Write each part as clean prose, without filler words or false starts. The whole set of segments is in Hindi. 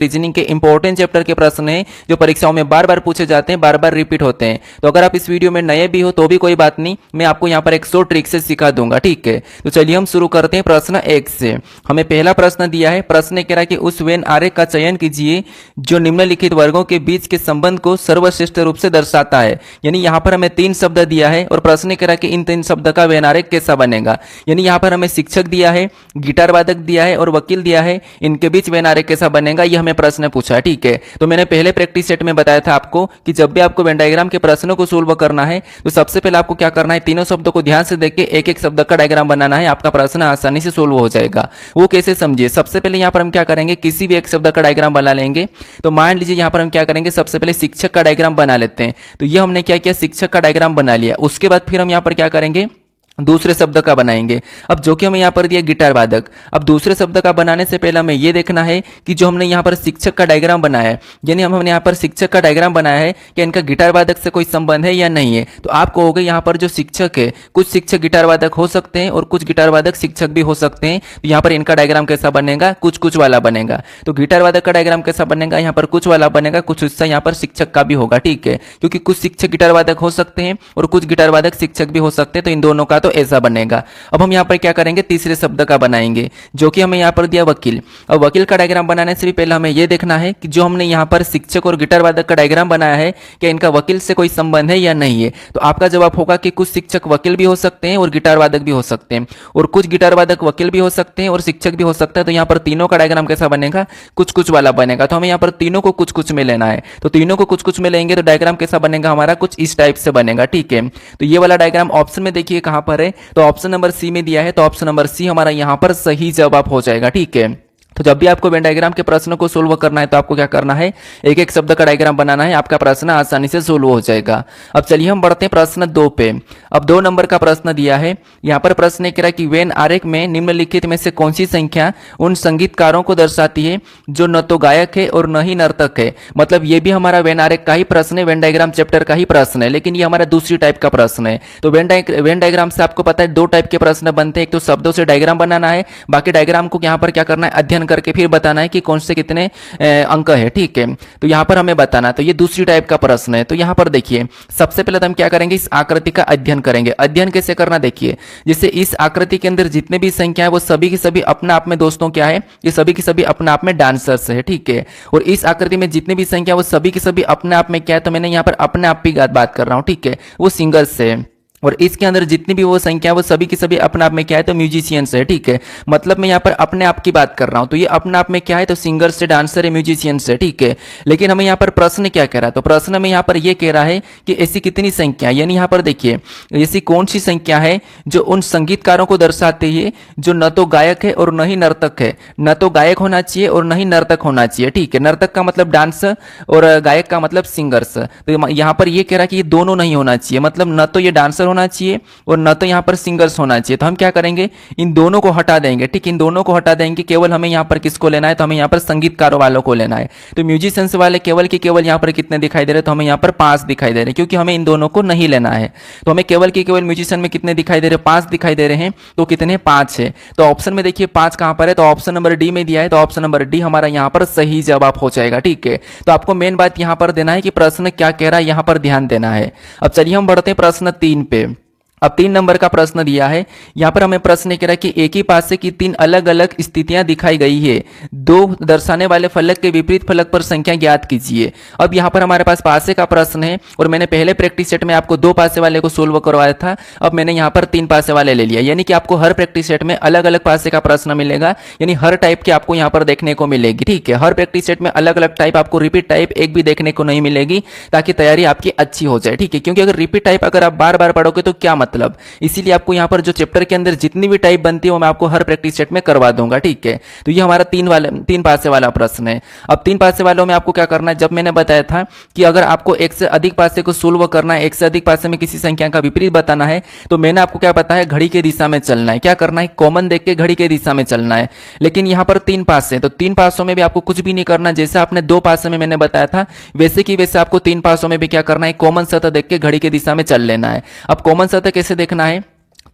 रीजनिंग के इंपॉर्टेंट चैप्टर के प्रश्न हैं जो परीक्षाओं में बार बार पूछे जाते हैं, बार बार रिपीट होते हैं। तो अगर आप इस वीडियो में नए भी हो तो भी कोई बात नहीं, मैं आपको यहाँ पर एक 100 ट्रिक से सिखा दूंगा, ठीक है। तो चलिए हम शुरू करते हैं प्रश्न 1 से। हमें पहला प्रश्न दिया है, प्रश्न कह रहा है कि उस वेन आरेख का चयन कीजिए जो निम्नलिखित वर्गों के बीच के संबंध को सर्वश्रेष्ठ रूप से दर्शाता है। यानी यहाँ पर हमें 3 शब्द दिया है और प्रश्न कह रहा है कि इन 3 शब्द का वेन आरेख कैसा बनेगा। यानी यहाँ पर हमें शिक्षक दिया है, गिटार वादक दिया है और वकील दिया है, इनके बीच वेन आरेख कैसा बनेगा ये हमें प्रश्न पूछा है, ठीक है। तो मैंने पहले प्रैक्टिस सेट में बताया था आपको कि जब भी आपको वेन डायग्राम के प्रश्नों को सोल्व करना है तो सबसे पहले आपको क्या करना है, तीनों शब्दों को ध्यान से देख के एक एक शब्द का डायग्राम बनाना है, आपका प्रश्न आसानी से सोल्व हो जाएगा। वो कैसे समझिए, सबसे पहले यहाँ पर हम क्या करेंगे, किसी भी एक शब्द का डायग्राम बना लेंगे। तो मान लीजिए यहाँ पर हम क्या करेंगे, सबसे पहले शिक्षक का डायग्राम बना लेते हैं। तो ये हमने क्या किया, शिक्षक का डायग्राम बना लिया। उसके बाद फिर हम यहाँ पर क्या करेंगे, दूसरे शब्द का बनाएंगे। अब जो कि हमें यहाँ पर दिया गिटार वादक, अब दूसरे शब्द का बनाने से पहले हमें ये देखना है कि जो हमने यहाँ पर शिक्षक का डायग्राम बनाया है, यानी हमने यहाँ पर शिक्षक का डायग्राम बनाया है कि इनका गिटार वादक से कोई संबंध है या नहीं है। तो आप कहोगे यहाँ पर जो शिक्षक है, कुछ शिक्षक गिटार वादक हो सकते हैं और कुछ गिटार वादक शिक्षक भी हो सकते हैं। तो यहाँ पर इनका डायग्राम कैसा बनेगा, कुछ कुछ वाला बनेगा। तो गिटार वादक का डायग्राम कैसा बनेगा, यहाँ पर कुछ वाला बनेगा, कुछ हिस्सा यहाँ पर शिक्षक का भी होगा, ठीक है। क्योंकि कुछ शिक्षक गिटार वादक हो सकते हैं और कुछ गिटार वादक शिक्षक भी हो सकते हैं, तो इन दोनों का तो ऐसा बनेगा। अब हम यहाँ पर क्या करेंगे, तीसरे शब्द का बनाएंगे जो कि हमें यहाँ पर दिया वकील। अब वकील का डायग्राम बनाने से भी पहले हमें यह देखना है कि जो हमने यहाँ पर शिक्षक और गिटार वादक का डायग्राम बनाया है कि इनका वकील से कोई संबंध है या नहीं है। तो आपका जवाब होगा कि कुछ शिक्षक वकील भी हो सकते हैं और गिटार वादक भी हो सकते हैं, और कुछ गिटार वादक वकील भी हो सकते हैं और शिक्षक भी हो सकता है। तो यहाँ पर तीनों का डायग्राम कैसा बनेगा, कुछ कुछ वाला बनेगा। तो हमें यहाँ पर तीनों को कुछ कुछ में लेना है। तो तीनों को कुछ कुछ में लेंगे तो डायग्राम कैसा बनेगा हमारा, कुछ इस टाइप से बनेगा, ठीक है। तो ये वाला डायग्राम ऑप्शन में देखिए कहां पर है, तो ऑप्शन नंबर सी में दिया है। तो ऑप्शन नंबर सी हमारा यहां पर सही जवाब हो जाएगा, ठीक है। तो जब भी आपको वेन डायग्राम के प्रश्नों को सोल्व करना है तो आपको क्या करना है, एक एक शब्द का डायग्राम बनाना है, आपका प्रश्न आसानी से सोल्व हो जाएगा। अब चलिए हम बढ़ते हैं प्रश्न 2 पे। अब 2 नंबर का प्रश्न दिया है। यहाँ पर प्रश्न कह रहा है कि वेन आरेख में निम्नलिखित में से कौन सी संख्या उन संगीतकारों को दर्शाती है जो न तो गायक है और न ही नर्तक है। मतलब ये भी हमारा वेन आरेख का ही प्रश्न है, वेन डायग्राम चैप्टर का ही प्रश्न है, लेकिन ये हमारा दूसरी टाइप का प्रश्न है। तो वेन डायग्राम से आपको पता है 2 टाइप के प्रश्न बनते हैं, एक तो शब्दों से डायग्राम बनाना है, बाकी डायग्राम को यहाँ पर क्या करना है, अध्ययन करके फिर बताना है कि कौन से कितने अंक है, ठीक है। तो यहां पर हमें बताना, तो ये दूसरी टाइप का प्रश्न है। तो यहां पर देखिए सबसे पहले तो हम क्या करेंगे, इस आकृति का अध्ययन करेंगे। अध्ययन कैसे करना, देखिए जैसे इस आकृति के अंदर जितने भी संख्या है वो सभी की सभी अपने आप में दोस्तों क्या है, ये सभी की सभी अपने आप में डांसर्स है, ठीक है। और इस आकृति में जितनी भी संख्या वो सभी की सभी अपने आप में क्या है, तो मैंने यहाँ पर अपने आप की बात कर रहा हूं, ठीक है, वो सिंगर्स है। और इसके अंदर जितनी भी वो संख्या वो सभी की सभी अपने आप में क्या है, तो म्यूजिशियंस है, ठीक है। मतलब मैं यहाँ पर अपने आप की बात कर रहा हूँ, तो ये अपने आप में क्या है, तो सिंगर्स है, डांसर है, म्यूजिशियंस है, ठीक है। लेकिन हमें यहाँ पर प्रश्न क्या कह रहा है, तो प्रश्न में यहाँ पर ये कह रहा है कि ऐसी कितनी संख्या, यानी यहाँ पर देखिए ऐसी कौन सी संख्या है जो उन संगीतकारों को दर्शाती है जो न तो गायक है और न ही नर्तक है। न तो गायक होना चाहिए और न ही नर्तक होना चाहिए, ठीक है। नर्तक का मतलब डांस और गायक का मतलब सिंगर्स। तो यहाँ पर ये कह रहा है कि ये दोनों नहीं होना चाहिए, मतलब न तो ये डांसर होना चाहिए और न तो यहां पर सिंगर्स होना चाहिए। तो हम क्या करेंगे, इन दोनों को हटा देंगे, ठीक, इन दोनों को हटा देंगे। केवल हमें यहां पर किसको लेना है, तो हमें यहां पर संगीतकारों वालों को लेना है। तो म्यूजिशियंस वाले केवल के केवल यहां पर कितने दिखाई दे रहे हैं, तो हमें यहां पर 5 दिखाई दे रहे हैं, क्योंकि हमें इन दोनों को नहीं लेना है। तो हमें केवल के केवल म्यूजिशियन में कितने दिखाई दे रहे हैं, 5 दिखाई दे रहे हैं। तो कितने, 5 है। तो ऑप्शन में देखिए 5 कहां पर है, तो ऑप्शन नंबर डी में दिया है। तो ऑप्शन नंबर डी हमारा यहां पर सही जवाब हो जाएगा, ठीक है। तो आपको मेन बात यहां पर देना है कि प्रश्न क्या कह रहा है, यहां पर ध्यान देना है। अब चलिए हम बढ़ते हैं प्रश्न 3 पे। अब 3 नंबर का प्रश्न दिया है। यहां पर हमें प्रश्न कह रहा है कि एक ही पासे की 3 अलग अलग स्थितियां दिखाई गई है, 2 दर्शाने वाले फलक के विपरीत फलक पर संख्या ज्ञात कीजिए। अब यहां पर हमारे पास पासे का प्रश्न है और मैंने पहले प्रैक्टिस सेट में आपको 2 पासे वाले को सोल्व करवाया था। अब मैंने यहां पर 3 पासे वाले ले लिया, यानी कि आपको हर प्रैक्टिस सेट में अलग अलग पासे का प्रश्न मिलेगा, यानी हर टाइप की आपको यहां पर देखने को मिलेगी, ठीक है। हर प्रैक्टिस सेट में अलग अलग टाइप, आपको रिपीट टाइप एक भी देखने को नहीं मिलेगी, ताकि तैयारी आपकी अच्छी हो जाए, ठीक है। क्योंकि अगर रिपीट टाइप अगर आप बार बार पढ़ोगे तो क्या मतलब, इसीलिए आपको यहां पर जो चैप्टर के अंदर जितनी भी टाइप बनती है वो मैं आपको हर प्रैक्टिस सेट में करवा दूंगा, ठीक है। तो ये हमारा 3 पासे वाला प्रश्न है। अब 3 पासे वालों में आपको क्या करना है, जब मैंने बताया था कि अगर आपको एक से अधिक पासे को सोल्व करना है, एक से अधिक पासे में किसी संख्या का विपरीत बताना है, तो मैंने आपको क्या बताया, घड़ी के दिशा में चलना है। क्या करना है, कॉमन देख के घड़ी के दिशा में चलना है। लेकिन यहां पर 3 पासे, तो 3 पासों में भी आपको कुछ भी नहीं करना, जैसे आपने 2 पासे में मैंने बताया था वैसे की वैसे आपको 3 पासों में भी क्या करना है, कॉमन सतह देख के घड़ी के दिशा में चल लेना है। अब कॉमन सतह कैसे देखना है,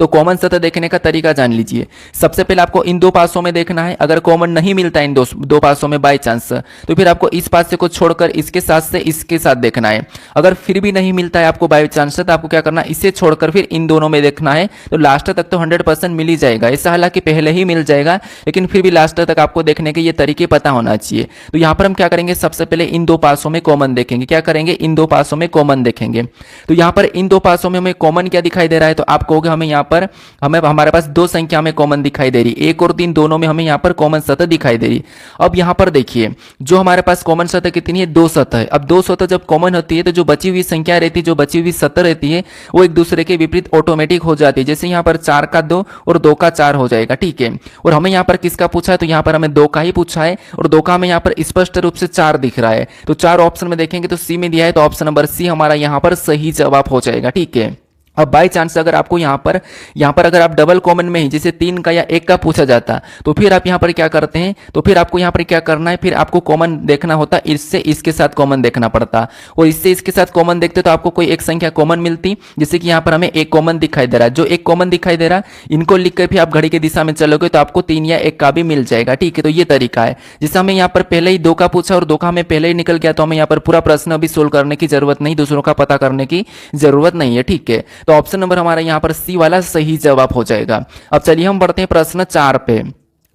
तो कॉमन सतह देखने का तरीका जान लीजिए। सबसे पहले आपको इन दो पासों में देखना है, अगर कॉमन नहीं मिलता इन दो पासों में बाय चांस, तो फिर आपको इस पास से को छोड़कर इसके साथ से इसके साथ देखना है। अगर फिर भी नहीं मिलता है आपको बाय चांस, तो आपको क्या करना है, इसे छोड़कर फिर इन दोनों में देखना है। तो लास्ट तक तो 100% मिल ही जाएगा। ऐसा हालांकि पहले ही मिल जाएगा, लेकिन फिर भी लास्ट तक आपको देखने के ये तरीके पता होना चाहिए। तो यहाँ पर हम क्या करेंगे, सबसे पहले इन दो पासों में कॉमन देखेंगे। क्या करेंगे, इन दो पासों में कॉमन देखेंगे। तो यहाँ पर इन दो पासों में हमें कॉमन क्या दिखाई दे रहा है, तो आप कहोगे हमें यहाँ पर हमारे पास दो संख्या में कॉमन दिखाई दे रही, 1 और 3 दोनों में हमें यहाँ पर कॉमन सतह दिखाई दे रही। अब यहाँ पर देखिए, जो हमारे पास कॉमन सतह कितनी है, 2 सतह है। अब 2 सतह जब कॉमन होती है तो जो बची हुई संख्या रहती है, जो बची हुई सतह रहती है, वो एक दूसरे के विपरीत ऑटोमेटिक हो जाती है। जैसे यहाँ पर 4 का 2 और 2 का 4 हो जाएगा, ठीक है। और हमें यहाँ पर किसका पूछा है, तो यहाँ पर हमें 2 का ही पूछा है, और 2 का हमें यहाँ पर स्पष्ट रूप से 4 दिख रहा है। तो 4 ऑप्शन में देखेंगे तो सी में दिया है, तो ऑप्शन नंबर सी हमारा यहाँ पर सही जवाब हो जाएगा, ठीक है। अब बाई चांस अगर आपको यहाँ पर अगर आप डबल कॉमन में ही जैसे 3 का या 1 का पूछा जाता, तो फिर आप यहाँ पर क्या करते हैं, तो फिर आपको यहाँ पर क्या करना है, फिर आपको कॉमन देखना होता, इससे इसके साथ कॉमन देखना पड़ता, और इससे इसके साथ कॉमन देखते तो आपको कोई एक संख्या कॉमन मिलती। जैसे कि यहाँ पर हमें एक कॉमन दिखाई दे रहा है, जो एक कॉमन दिखाई दे रहा है, इनको लिख कर फिर आप घड़ी की दिशा में चलोगे तो आपको 3 या 1 का भी मिल जाएगा, ठीक है। तो ये तरीका है। जैसे हमें यहाँ पर पहले ही 2 का पूछा और 2 का हमें पहले ही निकल गया, तो हमें यहाँ पर पूरा प्रश्न अभी सोल्व करने की जरूरत नहीं, दूसरों का पता करने की जरूरत नहीं है, ठीक है। तो ऑप्शन नंबर हमारा यहाँ पर सी वाला सही जवाब हो जाएगा। अब चलिए हम बढ़ते हैं प्रश्न 4 पे।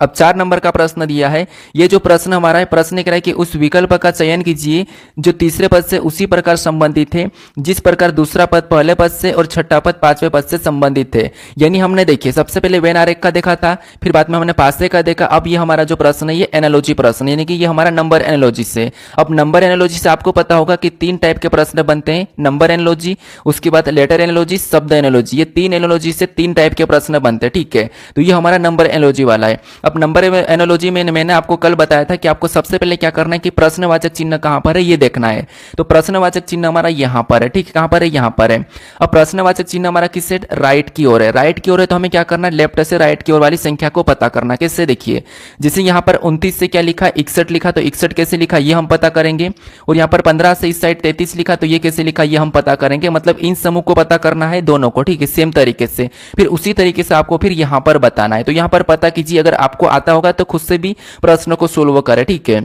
अब 4 नंबर का प्रश्न दिया है। ये जो प्रश्न हमारा है, प्रश्न कह रहा है कि उस विकल्प का चयन कीजिए जो तीसरे पद से उसी प्रकार संबंधित है जिस प्रकार दूसरा पद पहले पद से और छठा पद पांचवें पद से संबंधित है। यानी हमने देखिए सबसे पहले वेन आरेख का देखा था, फिर बाद में हमने पासे का देखा। अब ये हमारा जो प्रश्न है ये एनालॉजी प्रश्न, यानी कि ये हमारा नंबर एनालॉजी से। अब नंबर एनालॉजी से आपको पता होगा कि 3 टाइप के प्रश्न बनते हैं, नंबर एनालॉजी, उसके बाद लेटर एनालॉजी, शब्द एनालॉजी। ये 3 एनालॉजी से 3 टाइप के प्रश्न बनते हैं, ठीक है। तो ये हमारा नंबर एनालॉजी वाला है। अब नंबर एनालॉजी में मैंने आपको कल बताया था कि आपको सबसे पहले क्या करना है कि प्रश्नवाचक चिन्ह कहां पर है ये देखना है। तो प्रश्नवाचक चिन्ह हमारा यहां पर है, ठीक है। कहां पर है, यहां पर है। अब प्रश्नवाचक चिन्ह हमारा किस से, राइट की ओर है। राइट की ओर है तो हमें क्या करना है, लेफ्ट से राइट की ओर वाली संख्या को पता करना। कैसे, देखिए जैसे यहां पर 29 से क्या लिखा, 61 लिखा, तो 61 कैसे लिखा ये हम पता करेंगे। और यहां पर 15 से इस साइड 33 लिखा, तो ये कैसे लिखा ये हम पता करेंगे। मतलब इन समूह को पता करना है दोनों को, ठीक है, सेम तरीके से। फिर उसी तरीके से आपको फिर यहां पर बताना है। तो यहां पर पता कीजिए, अगर आपको आता होगा तो खुद से भी प्रश्न को सोल्व करें, ठीक है।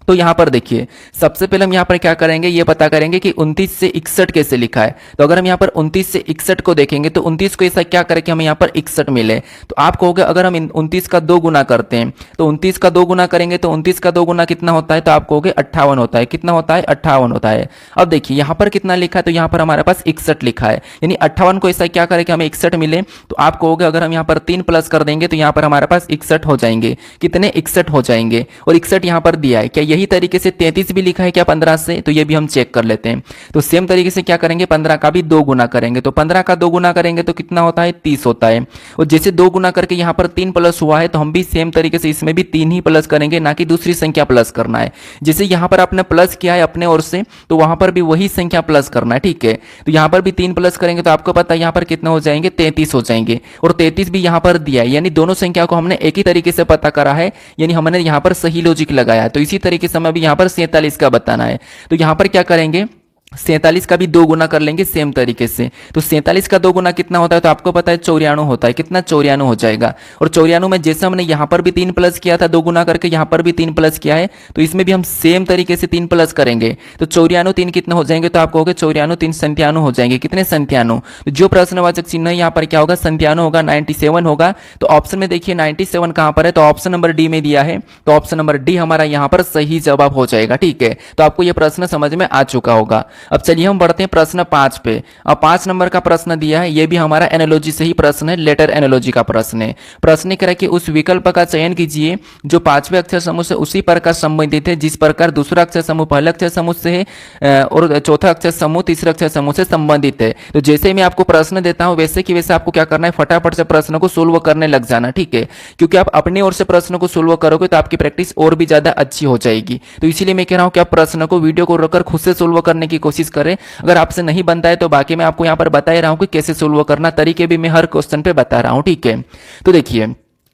तो यहां पर देखिए सबसे पहले हम यहां पर क्या करेंगे, ये पता करेंगे कि 29 से 61 कैसे लिखा है। तो अगर हम यहां पर 29 से 61 को देखेंगे तो 29 को ऐसा क्या करें कि हमें यहां पर 61 मिले। तो आप कहोगे अगर हम 29 का 2 गुना करते हैं तो 29 का 2 गुना करेंगे तो 29 का 2 गुना कितना होता है, तो आप कहोगे 58 होता है। कितना होता है, 58 होता है। अब देखिए यहां पर कितना लिखा है, तो यहां पर हमारे पास 61 लिखा है, यानी 58 को ऐसा क्या करें कि हमें 61 मिले। तो आप कहोगे अगर हम यहां पर 3 प्लस कर देंगे तो यहां पर हमारे पास 61 हो जाएंगे। कितने, 61 हो जाएंगे। और 61 यहां पर दिया है, क्या यही तरीके से 33 भी लिखा है क्या 15 से, तो ये भी हम चेक कर लेते हैं। तो सेम तरीके से क्या करेंगे, 15 का भी 2 गुना करेंगे। तो 15 का 2 गुना करेंगे तो कितना होता है, 30 होता है। और जैसे 2 गुना करके यहां पर 3 प्लस हुआ है, तो हम भी सेम तरीके से इसमें भी 3 ही प्लस करेंगे, ना कि दूसरी संख्या प्लस करना है। जैसे यहां पर आपने प्लस किया है अपने ओर से, तो वहां पर भी वही संख्या प्लस करना है, ठीक है। तो यहां पर भी 3 प्लस करेंगे तो आपको पता है यहां पर कितना हो जाएंगे, 33 हो जाएंगे। और 33 भी यहां पर दिया है, यानी दोनों संख्या को हमने एक ही तरीके से पता करा है, यानी हमने यहां पर सही लॉजिक लगाया। तो इसी तरीके से हमें अभी यहां पर 47 का बताना है। तो यहां पर क्या करेंगे, 47 का भी 2 गुना कर लेंगे सेम तरीके से। तो 47 का 2 गुना कितना होता है, तो आपको पता है 94 होता है। कितना, 94 हो जाएगा। और 94 में जैसे हमने यहां पर भी 3 प्लस किया था 2 गुना करके, यहां पर भी 3 प्लस किया है, तो इसमें भी हम सेम तरीके से 3 प्लस करेंगे। तो 94 3 कितने हो जाएंगे, तो आप कहोगे 94 3 97 हो जाएंगे। कितने, 97। तो जो प्रश्नवाचक चिन्ह है यहां पर क्या होगा, 97 होगा, 97 होगा। तो ऑप्शन में देखिए 97 कहां पर है, तो ऑप्शन नंबर डी में दिया है। तो ऑप्शन नंबर डी हमारा यहां पर सही जवाब हो जाएगा, ठीक है। तो आपको यह प्रश्न समझ में आ चुका होगा। अब चलिए हम बढ़ते हैं प्रश्न 5 पे। अब 5 नंबर का प्रश्न दिया है, यह भी हमारा एनालॉजी से ही प्रश्न है, लेटर एनालॉजी का प्रश्न है। प्रश्न कह रहा है कि उस विकल्प का चयन कीजिए जो 5वें अक्षर समूह से उसी प्रकार संबंधित है जिस प्रकार दूसरा अक्षर समूह पहले अक्षर समूह से है और चौथा अक्षर समूह तीसरे अक्षर समूह से संबंधित है। तो जैसे मैं आपको प्रश्न देता हूं वैसे कि वैसे आपको क्या करना है, फटाफट से प्रश्न को सोल्व करने लग जाना, ठीक है। क्योंकि आप अपनी ओर से प्रश्न को सोल्व करोगे तो आपकी प्रैक्टिस और भी ज्यादा अच्छी हो जाएगी। तो इसीलिए मैं कह रहा हूं कि आप प्रश्न को वीडियो को रोककर खुद से सोल्व करने की कोशिश करें। अगर आपसे नहीं बनता है तो बाकी मैं आपको यहां पर बता ही रहा हूं कि कैसे सोल्व करना, तरीके भी मैं हर क्वेश्चन पे बता रहा हूं, ठीक है। तो देखिए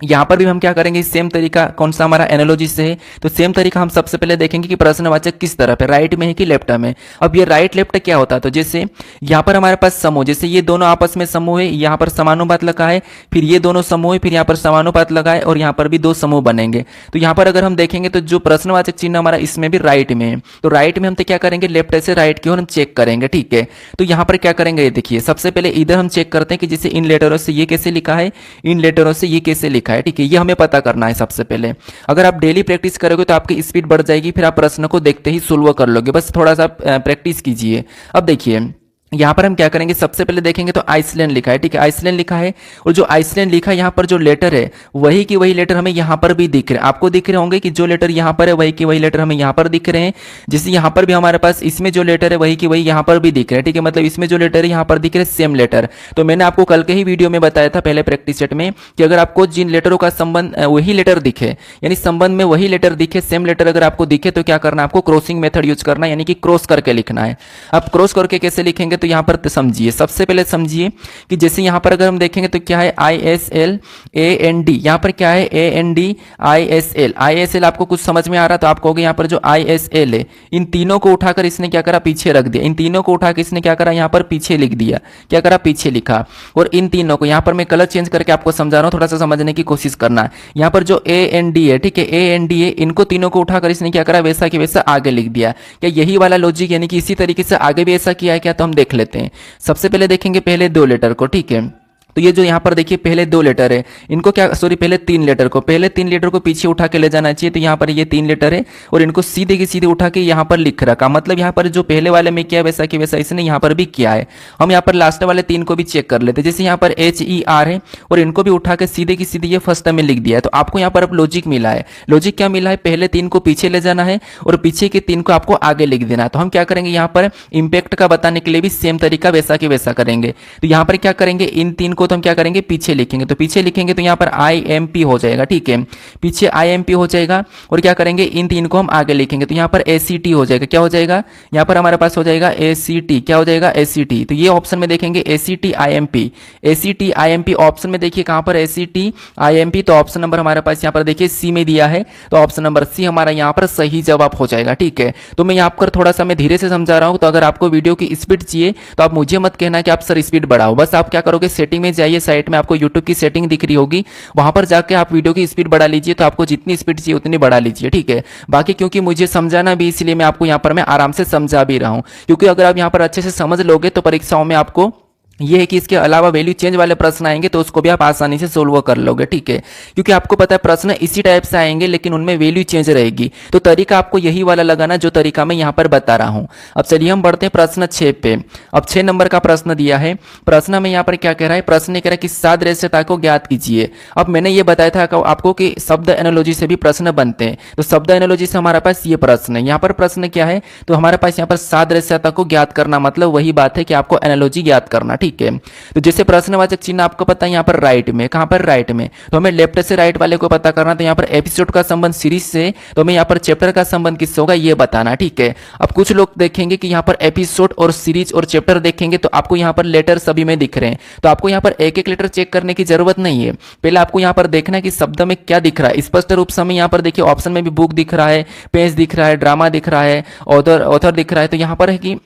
यहाँ पर भी हम क्या करेंगे, सेम तरीका कौन सा हमारा एनालॉजी से है, तो सेम तरीका हम सबसे पहले देखेंगे कि प्रश्नवाचक किस तरफ है, राइट में है कि लेफ्ट में। अब ये राइट लेफ्ट क्या होता है, तो जैसे यहाँ पर हमारे पास समूह, जैसे ये दोनों आपस में समूह है, यहाँ पर समानुपात लगा है, फिर ये दोनों समूह है, फिर यहाँ पर समानुपात लगा है, और यहाँ पर भी दो समूह बनेंगे। तो यहाँ पर अगर हम देखेंगे तो जो प्रश्नवाचक चिन्ह हमारा इसमें भी राइट में है, तो राइट में हम तो क्या करेंगे, लेफ्ट से राइट की ओर हम चेक करेंगे, ठीक है। तो यहाँ पर क्या करेंगे, ये देखिए सबसे पहले इधर हम चेक करते हैं कि जैसे इन लेटरों से ये कैसे लिखा है, इन लेटरों से ये कैसे लिखा है, ठीक है, ये हमें पता करना है सबसे पहले। अगर आप डेली प्रैक्टिस करोगे तो आपकी स्पीड बढ़ जाएगी, फिर आप प्रश्न को देखते ही सोल्व कर लोगे, बस थोड़ा सा प्रैक्टिस कीजिए। अब देखिए यहाँ पर हम क्या करेंगे, सबसे पहले देखेंगे तो आइसलैंड लिखा है, ठीक है, आइसलैंड लिखा है, और जो आइसलैंड लिखा है यहाँ पर जो लेटर है वही की वही लेटर हमें यहाँ पर भी दिख रहे हैं। आपको दिख रहे होंगे कि जो लेटर यहाँ पर है वही की वही लेटर हमें यहाँ पर दिख रहे हैं। जैसे यहाँ पर भी हमारे पास इसमें जो लेटर है वही की वही यहाँ पर भी दिख रहे हैं, ठीक है, मतलब इसमें जो लेटर है यहाँ पर दिख रहे हैं सेम लेटर। तो मैंने आपको कल के ही वीडियो में बताया था पहले प्रैक्टिस सेट में कि अगर आपको जिन लेटरों का संबंध वही लेटर दिखे, यानी संबंध में वही लेटर दिखे, सेम लेटर अगर आपको दिखे, तो क्या करना है, आपको क्रॉसिंग मेथड यूज करना है, यानी कि क्रॉस करके लिखना है। आप क्रॉस करके कैसे लिखेंगे, तो यहाँ पर समझिए, सबसे पहले समझिए कि जैसे यहां पर अगर हम देखेंगे तो क्या है, ISLAND, यहां पर क्या है, AND ISL आपको कुछ समझ में आ रहा, तो आप कहोगे यहां पर जो ISL है, इन तीनों को उठाकर इसने क्या करा, पीछे रख दिया, इन तीनों को उठाकर इसने क्या करा, यहां पर पीछे लिख दिया, क्या करा, पीछे लिखा। और इन तीनों को यहां पर मैं कलर चेंज करके आपको समझा रहा हूं, थोड़ा सा समझने की कोशिश करना। यहां पर जो AND है, ठीक है, AND है, इनको तीनों को उठाकर इसने क्या करा, वैसा कि वैसा आगे लिख दिया। क्या यही वाला लॉजिक, यानी कि इसी तरीके से आगे भी ऐसा किया है क्या, तो हम देख लेते हैं। सबसे पहले देखेंगे पहले दो लेटर को, ठीक है, तो ये जो यहाँ पर देखिए पहले दो लेटर है, इनको क्या, सॉरी पहले तीन लेटर को, पहले तीन लेटर को पीछे उठा के ले जाना चाहिए। तो यहाँ पर ये तीन लेटर है और इनको सीधे की सीधे उठा के यहाँ पर लिख रखा, मतलब यहाँ पर जो पहले वाले में किया वैसा कि वैसा इसने यहाँ पर भी किया है। हम यहाँ पर लास्ट वाले तीन को भी चेक कर लेते, जैसे यहाँ पर HER है और इनको भी उठा के सीधे की सीधे ये फर्स्ट में लिख दिया है। तो आपको यहाँ पर अब लॉजिक मिला है, लॉजिक क्या मिला है, पहले तीन को पीछे ले जाना है और पीछे के तीन को आपको आगे लिख देना है। तो हम क्या करेंगे, यहाँ पर इंपैक्ट का बताने के लिए भी सेम तरीका वैसा कि वैसा करेंगे। तो यहाँ पर क्या करेंगे, इन तीन को तो हम क्या करेंगे, पीछे लिखेंगे, तो पीछे लिखेंगे तो यहाँ पर IMP हो जाएगा, ठीक है, पीछे IMP हो जाएगा। और क्या करेंगे, इन तीन को हम आगे लिखेंगे, तो यहाँ पर ACT हो जाएगा, क्या हो जाएगा, यहाँ पर हमारे पास हो जाएगा ACT, क्या हो जाएगा, ACT। तो ये ऑप्शन में देखेंगे ACT IMP, ACT IMP option में देखिए कहाँ पर ACT IMP, तो ऑप्शन नंबर हमारे पास यहाँ पर देखिए C में दिया है, तो ऑप्शन नंबर C हमारा यहाँ पर सही जवाब हो जाएगा, ठीक है। तो मैं यहाँ पर थोड़ा सा मैं धीरे से समझा रहा हूँ, तो अगर आपको वीडियो की स्पीड चाहिए तो आप मुझे मत कहना कि आप सर स्पीड बढ़ाओ, बस आप क्या करोगे, सेटिंग में जाइए, साइट में आपको YouTube की सेटिंग दिख रही होगी, वहां पर जाके आप वीडियो की स्पीड बढ़ा लीजिए, तो आपको जितनी स्पीड चाहिए उतनी बढ़ा लीजिए, ठीक है। बाकी क्योंकि मुझे समझाना भी, इसलिए मैं आपको यहाँ पर मैं आराम से समझा भी रहा हूँ, क्योंकि अगर आप यहाँ पर अच्छे से समझ लोगे तो परीक्षाओं में आपको ये है कि इसके अलावा वैल्यू चेंज वाले प्रश्न आएंगे तो उसको भी आप आसानी से सोल्व कर लोगे, ठीक है, क्योंकि आपको पता है प्रश्न इसी टाइप से आएंगे लेकिन उनमें वैल्यू चेंज रहेगी। तो तरीका आपको यही वाला लगाना जो तरीका मैं यहाँ पर बता रहा हूँ। अब चलिए हम बढ़ते हैं प्रश्न 6 पे। अब 6 नंबर का प्रश्न दिया है, प्रश्न में यहाँ पर क्या कह रहा है, प्रश्न कह रहा है कि सादृश्यता को ज्ञात कीजिए। अब मैंने ये बताया था आपको कि शब्द एनालॉजी से भी प्रश्न बनते हैं, तो शब्द एनालॉजी से हमारे पास ये प्रश्न है। यहाँ पर प्रश्न क्या है, तो हमारे पास यहाँ पर सादृश्यता को ज्ञात करना, मतलब वही बात है कि आपको एनालॉजी ज्ञात करना, ठीक है। तो जैसे प्रश्नवाचक चिन्ह आपको पता है यहाँ पर राइट में, कहां पर, राइट में, तो हमें लेफ्ट से राइट वाले को पता करना। तो यहाँ पर एपिसोड का संबंध सीरीज से, तो हमें यहाँ पर चैप्टर का संबंध किससे होगा ये बताना, ठीक है। अब कुछ लोग देखेंगे कि यहाँ पर एपिसोड और सीरीज और चैप्टर देखेंगे तो आपको यहाँ पर लेटर सभी में दिख रहे हैं, तो आपको यहाँ पर एक एक लेटर चेक करने की जरूरत नहीं है। पहले आपको यहाँ पर देखना है कि शब्द में क्या दिख रहा है। स्पष्ट रूप से हमें यहाँ पर देखिए ऑप्शन में भी बुक दिख रहा है, पेज दिख रहा है, ड्रामा दिख रहा है, ऑथर दिख रहा है। तो यहाँ पर है कि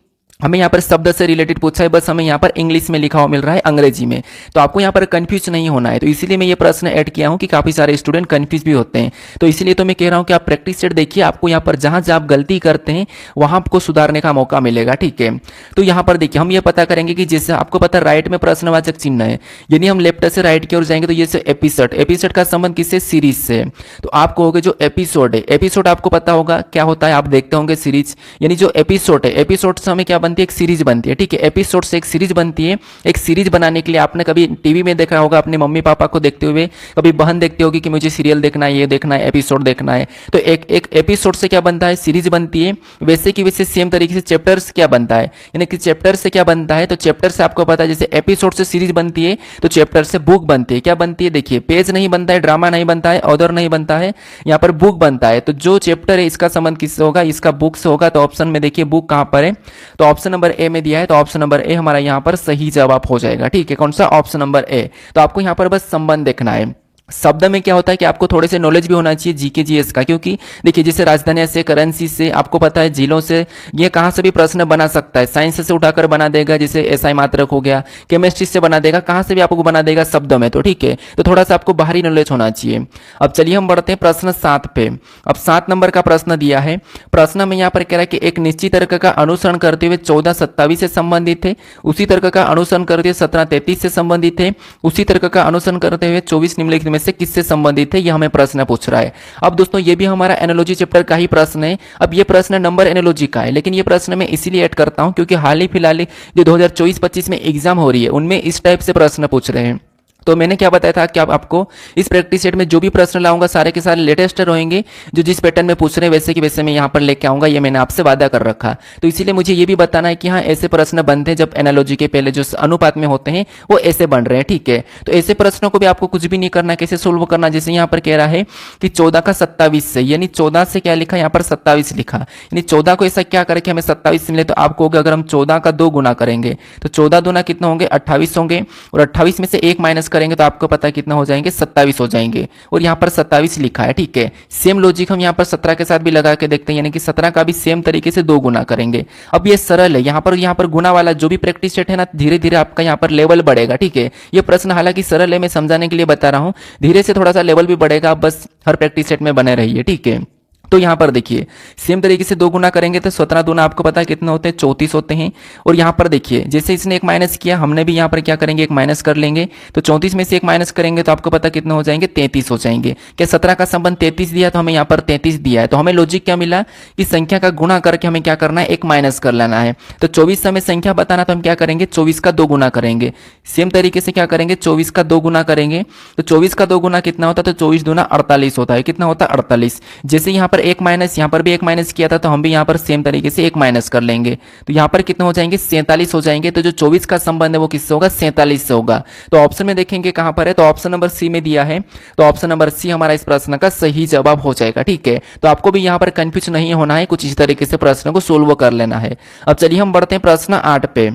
हमें यहाँ पर शब्द से रिलेटेड पूछा है, बस हमें यहाँ पर इंग्लिश में लिखा हुआ मिल रहा है, अंग्रेजी में, तो आपको यहाँ पर कंफ्यूज नहीं होना है। तो इसीलिए मैं ये प्रश्न ऐड किया हूँ कि काफी सारे स्टूडेंट कंफ्यूज भी होते हैं, तो इसीलिए तो मैं कह रहा हूँ कि आप प्रैक्टिस सेट देखिए, आपको यहाँ पर जहां जहां आप गलती करते हैं वहां आपको सुधारने का मौका मिलेगा, ठीक है। तो यहाँ पर देखिए हम ये पता करेंगे कि जैसे आपको पता राइट में प्रश्नवाचक चिन्ह है, यानी हम लेफ्ट से राइट की ओर जाएंगे तो ये एपिसोड, एपिसोड का संबंध किससे, सीरीज से। तो आप कहोगे जो एपिसोड है, एपिसोड आपको पता होगा क्या होता है, आप देखते होंगे सीरीज, यानी जो एपिसोड है, एपिसोड से हमें क्या बनती है, एक सीरीज बनती है, ठीक है, एपिसोड से एक सीरीज बनती है। एक सीरीज बनाने के लिए आपने कभी टीवी में देखा होगा अपने मम्मी पापा को देखते हुए, कभी बहन देखती होगी कि मुझे सीरियल देखना है, ये देखना है, एपिसोड देखना है, तो एक एपिसोड से क्या बनता है, सीरीज बनती है। वैसे कि वैसे सेम तरीके से चैप्टर्स क्या बनता है, यानी कि चैप्टर से क्या बनता है, तो चैप्टर से आपको पता है जैसे एपिसोड से सीरीज बनती है तो चैप्टर से बुक बनती है। क्या बनती है, देखिए पेज नहीं बनता है, ड्रामा नहीं बनता है, ऑथर नहीं बनता है, यहाँ पर बुक बनता है। तो जो चैप्टर है इसका संबंध किससे होगा, इसका बुक से होगा। तो ऑप्शन में देखिए बुक कहां पर है, तो ऑप्शन नंबर ए में दिया है, तो ऑप्शन नंबर ए हमारा यहाँ पर सही जवाब हो जाएगा, ठीक है। कौन सा, ऑप्शन नंबर ए। तो आपको यहाँ पर बस संबंध देखना है। शब्द में क्या होता है कि आपको थोड़े से नॉलेज भी होना चाहिए जीके जीएस का, क्योंकि देखिए जैसे राजधानी से, करेंसी से, आपको पता है जिलों से, ये कहाँ से भी प्रश्न बना सकता है। साइंस से उठाकर बना देगा, जैसे एसआई मात्रक हो गया, केमिस्ट्री से बना देगा, कहाँ से भी आपको बना देगा शब्दों में। तो ठीक है, तो थोड़ा सा आपको बाहरी नॉलेज होना चाहिए। अब चलिए हम बढ़ते हैं प्रश्न 7 पे। अब 7 नंबर का प्रश्न दिया है। प्रश्न में यहाँ पर कह रहा है कि एक निश्चित तर्क का अनुसरण करते हुए 1427 से संबंधित थे, उसी तर्क का अनुसरण करते हुए 1733 से संबंधित थे, उसी तर्क का अनुसरण करते हुए 24 निम्नलिखित में से किससे संबंधित है, यह हमें प्रश्न पूछ रहा है। अब दोस्तों ये भी हमारा एनालॉजी चैप्टर का ही प्रश्न है। अब ये प्रश्न नंबर एनालॉजी का है, लेकिन ये प्रश्न मैं इसीलिए ऐड करता हूं क्योंकि हाल ही फिलहाल जो 2024-25 में एग्जाम हो रही है उनमें इस टाइप से प्रश्न पूछ रहे हैं। तो मैंने क्या बताया था कि आपको इस प्रैक्टिस सेट में जो भी प्रश्न लाऊंगा सारे के सारे लेटेस्ट रहेंगे, जो जिस पैटर्न में पूछ रहे हैं वैसे कि वैसे मैं यहाँ पर लेके आऊंगा, ये मैंने आपसे वादा कर रखा। तो इसीलिए मुझे ये भी बताना है कि हाँ ऐसे प्रश्न बनते हैं जब एनालॉजी के पहले जो अनुपात में होते हैं वो ऐसे बन रहे हैं, ठीक है। तो ऐसे प्रश्नों को भी आपको कुछ भी नहीं करना, कैसे सोल्व करना। जैसे यहाँ पर कह रहा है कि 14 का 27 से, यानी 14 से क्या लिखा, यहाँ पर 27 लिखा, यानी 14 को ऐसा क्या करे कि हमें 27 मिले। तो आपको होगा अगर हम 14 का 2 गुना करेंगे तो 14 दूना कितना होंगे, 28 होंगे, और 28 में से 1 माइनस करेंगे तो आपको पता है कितना हो जाएंगे, 27 हो जाएंगे। और यहाँ पर 27 लिखा है, ठीक है। सेम लॉजिक हम यहाँ पर 17 के साथ भी लगा के देखते हैं, यानी कि 17 का भी सेम तरीके से 2 गुना करेंगे। अब ये सरल है, यहाँ पर गुना वाला जो भी प्रैक्टिस सेट है ना, धीरे धीरे आपका यहाँ पर लेवल बढ़ेगा, ठीक है। ये प्रश्न हालांकि सरल है, मैं समझाने के लिए बता रहा हूँ, धीरे से थोड़ा सा लेवल भी बढ़ेगा। आप बस हर प्रैक्टिस सेट में बने रहिए, ठीक है। तो यहाँ पर देखिए सेम तरीके से 2 गुना करेंगे तो 17 दूना आपको पता है कितना होते हैं, 34 होते हैं। और यहाँ पर देखिए जैसे इसने एक माइनस किया, हमने भी यहाँ पर क्या करेंगे, एक माइनस कर लेंगे। तो 34 में से एक माइनस करेंगे तो आपको पता कितना हो जाएंगे, 33 हो जाएंगे। क्या 17 का संबंध 33 दिया, तो हमें यहाँ पर 33 दिया है। तो हमें लॉजिक क्या मिला कि संख्या का गुणा करके हमें क्या करना है, एक माइनस कर लेना है। तो 24 से हमें संख्या बताना, तो हम क्या करेंगे, 24 का 2 गुना करेंगे। सेम तरीके से क्या करेंगे, 24 का 2 गुना करेंगे। तो 24 का 2 गुना कितना होता है, तो 24 दूना 48 होता है। कितना होता है, 48। जैसे यहाँ पर एक माइनस, यहाँ पर भी एक माइनस किया था, तो हम भी यहाँ पर सेम तरीके से एक माइनस कर लेंगे। तो यहाँ पर कितना हो जाएंगे, 47 हो जाएंगे। तो जो 24 का संबंध है वो किससे होगा, 47 से होगा। तो ऑप्शन में देखेंगे कहां पर है, तो ऑप्शन नंबर सी में दिया है। तो ऑप्शन नंबर सी हमारा इस प्रश्न का सही जवाब हो जाएगा, ठीक है। तो आपको भी यहाँ पर कंफ्यूज नहीं होना है, कुछ इस तरीके से प्रश्न को सोल्व कर लेना है। अब चलिए हम बढ़ते हैं प्रश्न 8 पे।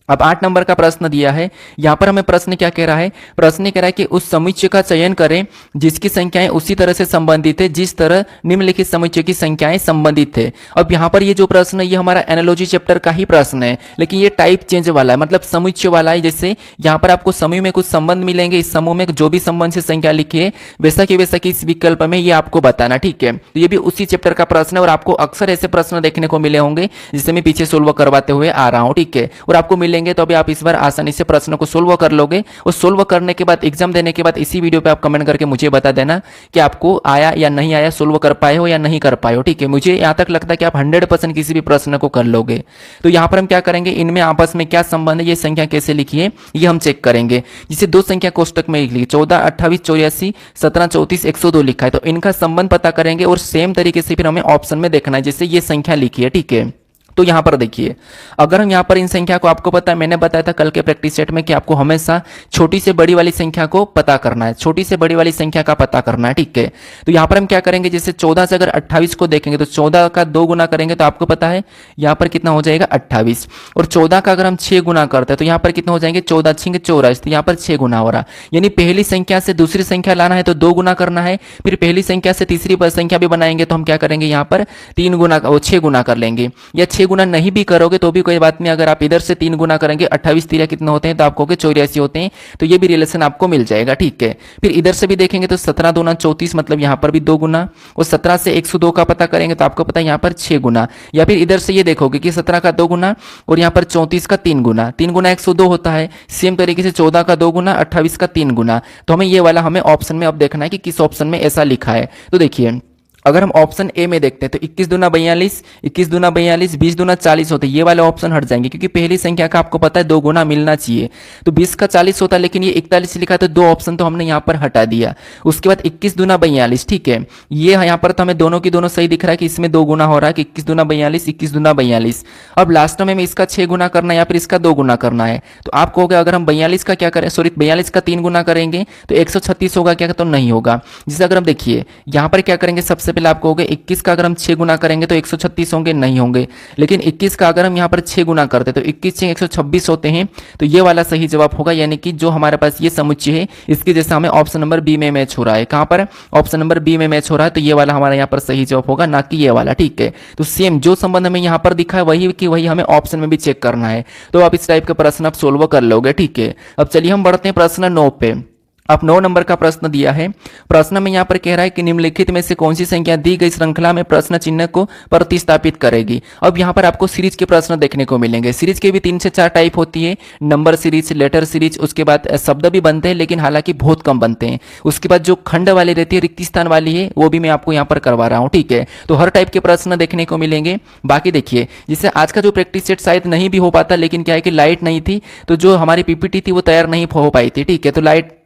अब 8 नंबर का प्रश्न दिया है। यहां पर हमें प्रश्न क्या कह रहा है, प्रश्न कह रहा है कि उस समुच्चय का चयन करें जिसकी संख्याएं उसी तरह से संबंधित है जिस तरह निम्नलिखित समुच्चय की संख्याएं संबंधित है। अब यहां पर ये जो प्रश्न है ये हमारा एनालॉजी चैप्टर का ही प्रश्न है, लेकिन ये टाइप चेंज वाला है, मतलब समुच्चय वाला है। जैसे यहां पर आपको समूह में कुछ संबंध मिलेंगे, इस समूह में जो भी संबंध से संख्या लिखी है वैसा कि इस विकल्प में ये आपको बताना, ठीक है। तो ये भी उसी चैप्टर का प्रश्न है और आपको अक्सर ऐसे प्रश्न देखने को मिले होंगे जिसे मैं पीछे सोल्व करवाते हुए आ रहा हूं, ठीक है। और आपको मिलेंगे तो अभी आप इस बार आसानी से प्रश्न को सोल्व कर लोगे। और सोल्व करने के बाद एग्जाम देने के बाद इसी वीडियो पे आप कमेंट करके मुझे बता देना कि आपको आया या नहीं आया, सोल्व कर पाए हो या नहीं कर पाए हो, ठीक है। मुझे यहां तक लगता है कि आप 100% किसी भी प्रश्न को कर लोगे। तो यहां पर हम क्या करेंगे, इनमें आपस में क्या संबंध है, ये संख्या कैसे लिखी है ये हम चेक करेंगे। जिसे दो संख्या कोष्टक में लिख ली, 14 28 84 17 34 102 लिखा है, तो इनका संबंध पता करेंगे और सेम तरीके से फिर हमें ऑप्शन में देखना है जैसे ये संख्या लिखी है, ठीक है। तो यहां पर देखिए, अगर हम यहां पर इन संख्या को, आपको पता है मैंने बताया था कल के प्रैक्टिस सेट में कि आपको हमेशा छोटी से बड़ी वाली संख्या को पता करना है, छोटी से बड़ी वाली संख्या का पता करना है, ठीक है। तो यहां पर हम क्या करेंगे, जैसे 14 से अगर 28 को देखेंगे तो 14 का 2 गुना करेंगे तो आपको पता है यहां पर कितना हो जाएगा 28। और 14 का अगर हम 6 गुना करते हैं तो यहां पर कितना हो जाएंगे 14 6 24, तो यहां पर 6 गुना हो रहा। यानी पहली संख्या से दूसरी संख्या लाना है तो 2 गुना करना है, फिर पहली संख्या से तीसरी संख्या भी बनाएंगे तो हम क्या करेंगे, यहां पर 3 गुना 6 गुना कर लेंगे। या 6 गुना नहीं भी करोगे तो भी कोई बात नहीं, अगर आप इधर से 3 गुना करेंगे 28 3 कितने होते हैं, तो आपको 84 होते हैं। तो ये भी रिलेशन आपको मिल जाएगा, ठीक है। फिर इधर से भी देखेंगे तो 17 दूना 34, मतलब यहां पर भी 2 गुना। और 17 से 102 का पता करेंगे तो आपको पता है यहां पर 6 गुना। या फिर इधर से ये देखोगे कि 17 का 2 गुना और यहां पर 34 का 3 गुना, 3 गुना 102 होता है। सेम तरीके से 14 का 2 गुना 28 का 3 गुना। तो हमें ये वाला हमें ऑप्शन में अब देखना है कि किस ऑप्शन में ऐसा लिखा है। तो देखिए अगर हम ऑप्शन ए में देखते हैं तो 21 दूना 42, 21 दूना 42, 20 दूना 40 होते हैं, ये वाले ऑप्शन हट जाएंगे क्योंकि पहली संख्या का आपको पता है 2 गुना मिलना चाहिए। तो 20 का 40 होता है, लेकिन ये 41 लिखा तो 2 ऑप्शन तो हमने यहाँ पर हटा दिया। उसके बाद 21 दूना 42, ठीक है, ये यहाँ पर तो हमें दोनों की दोनों सही दिख रहा है कि इसमें 2 गुना हो रहा है कि 21 दूना 42, 21 दूना 42। अब लास्ट में हमें इसका 6 गुना करना है या फिर इसका 2 गुना करना है। तो आप कहोगे अगर हम 42 का क्या करें, सॉरी 42 का 3 गुना करेंगे तो 136 होगा क्या, तो नहीं होगा। जिसे अगर हम देखिए यहाँ पर क्या करेंगे, सबसे सबसे पहले आपको हो गए 21 का अगर हम 6 गुना करेंगे तो 136 होंगे, नहीं होंगे। लेकिन 21 का अगर हम यहाँ पर 6 गुना करते तो 21 से 126 होते हैं, तो ये वाला सही जवाब होगा। यानी कि जो हमारे पास ये समुच्चय है इसके जैसा हमें ऑप्शन नंबर बी में मैच हो रहा है। कहाँ पर? ऑप्शन नंबर बी में मैच हो रहा है, तो ये वाला हमारा यहाँ पर सही जवाब होगा, ना कि ये वाला। ठीक है, तो सेम जो संबंध हमें यहाँ पर दिखा है वही कि वही हमें ऑप्शन में भी चेक करना है। तो आप इस टाइप का प्रश्न आप सोल्व कर लोगे। ठीक है, अब चलिए हम बढ़ते हैं प्रश्न 9 पे। आप 9 नंबर का प्रश्न दिया है। प्रश्न में यहाँ पर कह रहा है कि निम्नलिखित में से कौन सी संख्या दी गई श्रृंखला में प्रश्न चिन्ह को प्रतिस्थापित करेगी। अब यहाँ पर आपको सीरीज के प्रश्न देखने को मिलेंगे। सीरीज के भी 3 से 4 टाइप होती है, नंबर सीरीज, लेटर सीरीज, उसके बाद शब्द भी बनते हैं लेकिन हालांकि बहुत कम बनते हैं। उसके बाद जो खंड वाली रहती है, रिक्त स्थान वाली है, वो भी मैं आपको यहाँ पर करवा रहा हूँ। ठीक है, तो हर टाइप के प्रश्न देखने को मिलेंगे। बाकी देखिए, जिससे आज का जो प्रैक्टिस सेट शायद नहीं भी हो पाता, लेकिन क्या है कि लाइट नहीं थी, तो जो हमारी पीपीटी थी वो तैयार नहीं हो पाई थी। ठीक है, तो लाइट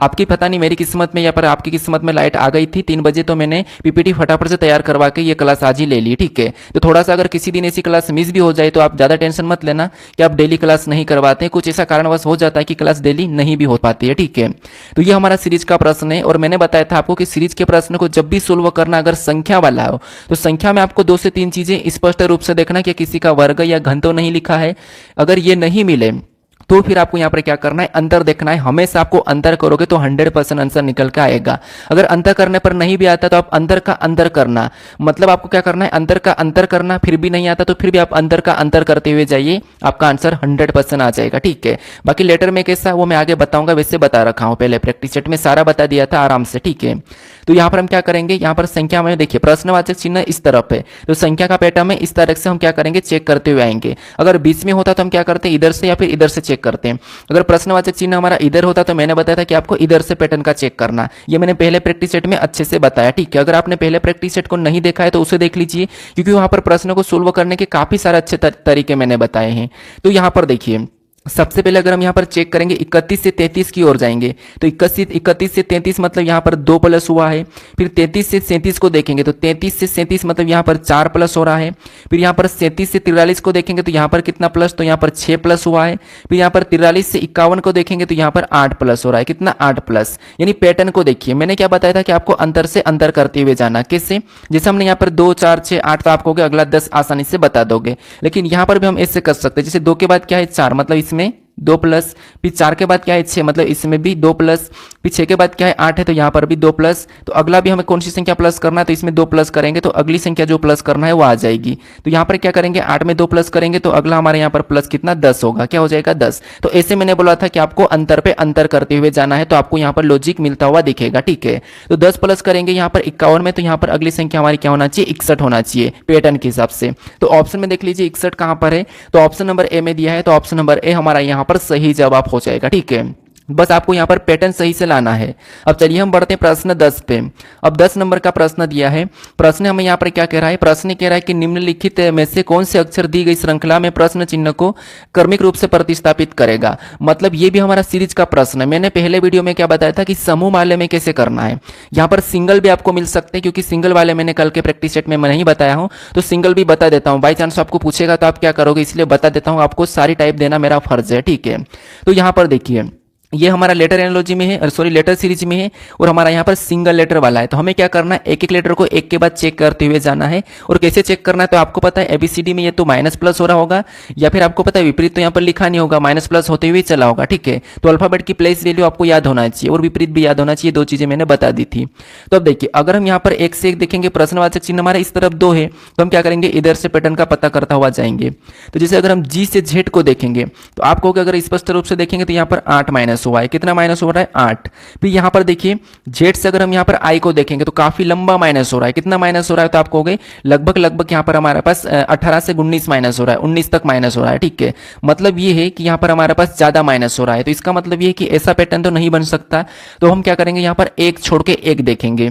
आपकी पता नहीं मेरी किस्मत में या पर आपकी किस्मत में लाइट आ गई थी 3 बजे, तो मैंने पीपीटी फटाफट से तैयार करवा के ये क्लास आज ही ले ली। ठीक है, तो थोड़ा सा अगर किसी दिन ऐसी क्लास मिस भी हो जाए तो आप ज़्यादा टेंशन मत लेना कि आप डेली क्लास नहीं करवाते हैं, कुछ ऐसा कारणवश हो जाता है कि क्लास डेली नहीं भी हो पाती है। ठीक है, तो ये हमारा सीरीज का प्रश्न है, और मैंने बताया था आपको कि सीरीज के प्रश्न को जब भी सोल्व करना अगर संख्या वाला हो तो संख्या में आपको 2 से 3 चीजें स्पष्ट रूप से देखना कि किसी का वर्ग या घन तो नहीं लिखा है। अगर ये नहीं मिले तो फिर आपको यहाँ पर क्या करना है, अंतर देखना है। हमेशा आपको अंतर करोगे तो 100% आंसर निकल के आएगा। अगर अंतर करने पर नहीं भी आता तो आप अंतर का अंतर करना, मतलब आपको क्या करना है, अंतर का अंतर करना। फिर भी नहीं आता तो फिर भी आप अंतर का अंतर करते हुए जाइए, आपका आंसर 100% आ जाएगा। ठीक है, बाकी लेटर में कैसा वो मैं आगे बताऊंगा, वैसे बता रखा हूँ पहले प्रैक्टिस सेट में, सारा बता दिया था आराम से। ठीक है, तो यहाँ पर हम क्या करेंगे, यहाँ पर संख्या में देखिए प्रश्नवाचक चिन्ह इस तरफ है, तो संख्या का पैटर्न में इस तरह से हम क्या करेंगे, चेक करते हुए आएंगे। अगर बीच में होता तो हम क्या करते हैं, इधर से या फिर इधर से चेक करते हैं। अगर प्रश्नवाचक चिन्ह हमारा इधर होता तो मैंने बताया था कि आपको इधर से पैटर्न का चेक करना, ये मैंने पहले प्रैक्टिस सेट में अच्छे से बताया। ठीक है, अगर आपने पहले प्रैक्टिस सेट को नहीं देखा है तो उसे देख लीजिए, क्योंकि वहां पर प्रश्नों को सोल्व करने के काफी सारे अच्छे तरीके मैंने बताए हैं। तो यहाँ पर देखिए, सबसे पहले अगर हम यहाँ पर चेक करेंगे 31 से 33 की ओर जाएंगे, तो 31 से 33 मतलब यहाँ पर 2 प्लस हुआ है। फिर 33 से 37 को देखेंगे तो 33 से 37 मतलब यहाँ पर 4 प्लस हो रहा है। फिर यहाँ पर 37 से 43 को देखेंगे तो यहाँ पर कितना प्लस, तो यहाँ पर 6 प्लस हुआ है। फिर यहाँ पर 43 से 51 को देखेंगे तो यहाँ पर 8 प्लस हो रहा है, कितना 8 प्लस। यानी पैटर्न को देखिए, मैंने क्या बताया था कि आपको अंतर से अंतर करते हुए जाना। किससे? जैसे हमने यहाँ पर 2 4 6 8 तो आपको अगला 10 आसानी से बता दोगे, लेकिन यहाँ पर भी हम ऐसे कर सकते हैं। जैसे 2 के बाद क्या है 4, मतलब इसमें 2 प्लस, फिर 4 के बाद क्या है 6, मतलब इसमें भी 2 प्लस, फिर 6 के बाद क्या है 8 है तो यहाँ पर भी 2 प्लस। तो अगला भी हमें कौन सी संख्या प्लस करना है, तो इसमें 2 प्लस करेंगे तो अगली संख्या जो प्लस करना है वो आ जाएगी। तो यहाँ पर क्या करेंगे, 8 में 2 प्लस करेंगे तो अगला हमारे यहाँ पर प्लस कितना 10 होगा, क्या हो जाएगा 10। तो ऐसे मैंने बोला था कि आपको अंतर पे अंतर करते हुए जाना है, तो आपको यहाँ पर लॉजिक मिलता हुआ दिखेगा। ठीक है, तो 10 प्लस करेंगे यहाँ पर 51 में, तो यहाँ पर अगली संख्या हमारी क्या होना चाहिए, 61 होना चाहिए पैटर्न के हिसाब से। तो ऑप्शन में देख लीजिए 61 कहाँ पर है, तो ऑप्शन नंबर ए में दिया है, तो ऑप्शन नंबर ए हमारा यहाँ पर सही जवाब हो जाएगा। ठीक है, बस आपको यहाँ पर पैटर्न सही से लाना है। अब चलिए हम बढ़ते हैं प्रश्न 10 पे। अब 10 नंबर का प्रश्न दिया है। प्रश्न हमें यहाँ पर क्या कह रहा है, प्रश्न कह रहा है कि निम्नलिखित में से कौन से अक्षर दी गई श्रृंखला में प्रश्न चिन्ह को क्रमिक रूप से प्रतिस्थापित करेगा। मतलब ये भी हमारा सीरीज का प्रश्न है। मैंने पहले वीडियो में क्या बताया था कि समूह वाले में कैसे करना है। यहाँ पर सिंगल भी आपको मिल सकते हैं, क्योंकि सिंगल वाले मैंने कल के प्रैक्टिस सेट में नहीं बताया हूँ, तो सिंगल भी बता देता हूँ। बाई चांस आपको पूछेगा तो आप क्या करोगे, इसलिए बता देता हूँ, आपको सारी टाइप देना मेरा फर्ज है। ठीक है, तो यहाँ पर देखिए ये हमारा लेटर एनालॉजी में है, सॉरी लेटर सीरीज में है, और हमारा यहाँ पर सिंगल लेटर वाला है। तो हमें क्या करना है, एक एक लेटर को एक के बाद चेक करते हुए जाना है। और कैसे चेक करना है, तो आपको पता है एबीसीडी में ये तो माइनस प्लस हो रहा होगा, या फिर आपको पता है विपरीत तो यहाँ पर लिखा नहीं होगा, माइनस प्लस होते हुए चला होगा। ठीक है, तो अल्फाबेट की प्लेस वैल्यू आपको याद होना चाहिए और विपरीत भी याद होना चाहिए, 2 चीजें मैंने बता दी थी। तो अब देखिए, अगर हम यहाँ पर एक से एक देखेंगे, प्रश्नवाचक चिन्ह हमारे इस तरफ 2 है, तो हम क्या करेंगे, इधर से पैटर्न का पता करता हुआ जाएंगे। तो जैसे अगर हम जी से जेड को देखेंगे तो आप कहोगे, अगर स्पष्ट रूप से देखेंगे तो यहाँ पर 8 माइनस हुआ है, कितना माइनस हो रहा है 8। फिर यहाँ पर देखिए जेड से अगर हम यहाँ पर आई को देखेंगे तो काफी लंबा माइनस हो रहा है, कितना माइनस हो रहा है, तो आप कहोगे लगभग यहाँ पर हमारे पास 18 से 19 माइनस हो रहा है, 19 तक माइनस हो रहा है। ठीक है, मतलब ये है कि यहाँ पर हमारे पास ज्यादा माइनस हो रहा है। तो इसका मतलब ये है कि ऐसा पैटर्न तो नहीं बन सकता। तो हम क्या करेंगे, यहाँ पर एक छोड़ के एक देखेंगे।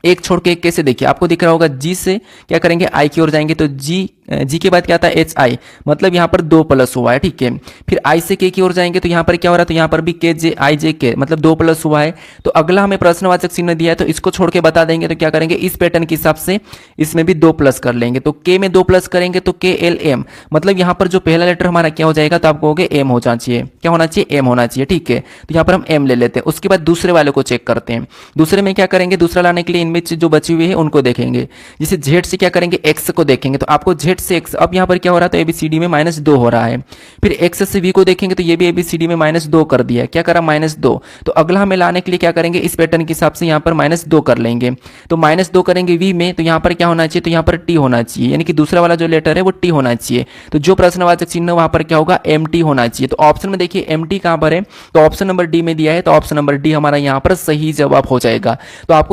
एक छोड़ के एक कैसे, देखिए आपको दिख रहा होगा जी से क्या करेंगे, आई की ओर जाएंगे तो जी जी के बाद क्या आता है एच आई, मतलब यहाँ पर 2 प्लस हुआ है, ठीक है। फिर आई से के की ओर जाएंगे तो यहाँ पर क्या हो रहा है, तो यहाँ पर भी के जे आई जे के, मतलब 2 प्लस हुआ है। तो अगला हमें प्रश्नवाचक चिन्ह दिया है तो इसको छोड़ के बता देंगे, तो क्या करेंगे इस पैटर्न के हिसाब से इसमें भी 2 प्लस कर लेंगे। तो के में 2 प्लस करेंगे तो के एल एम, मतलब यहाँ पर जो पहला लेटर हमारा क्या हो जाएगा, तो आप कहोगे एम होना चाहिए, क्या होना चाहिए, एम होना चाहिए, ठीक है। तो यहाँ पर हम एम ले लेते हैं। उसके बाद दूसरे वाले को चेक करते हैं। दूसरे में क्या करेंगे, दूसरा लाने के लिए इनमें से जो बची हुई है उनको देखेंगे। जैसे जेड से क्या करेंगे, एक्स को देखेंगे, तो आपको जेड से एक्स, अब यहाँ पर क्या हो रहा है, तो एबीसीडी में -2 हो रहा है। फिर एक्स से वी को देखेंगे तो ये भी एबीसीडी में -2 कर दिया है, क्या करा, -2। तो अगला हमें लाने के लिए क्या करेंगे, इस पैटर्न के हिसाब से यहाँ पर -2 कर लेंगे। तो -2 करेंगे वी में, तो यहाँ पर क्या होना चाहिए, तो यहाँ पर टी होना चाहिए, यानी कि दूसरा वाला जो लेटर है वो टी होना चाहिए। तो जो प्रश्नवाचक चिन्ह वहां पर क्या होगा, एम टी होना चाहिए। तो ऑप्शन में देखिए एम टी कहां पर है, तो ऑप्शन नंबर डी में दिया है, तो ऑप्शन नंबर डी हमारा यहाँ पर सही जवाब हो जाएगा। तो आपको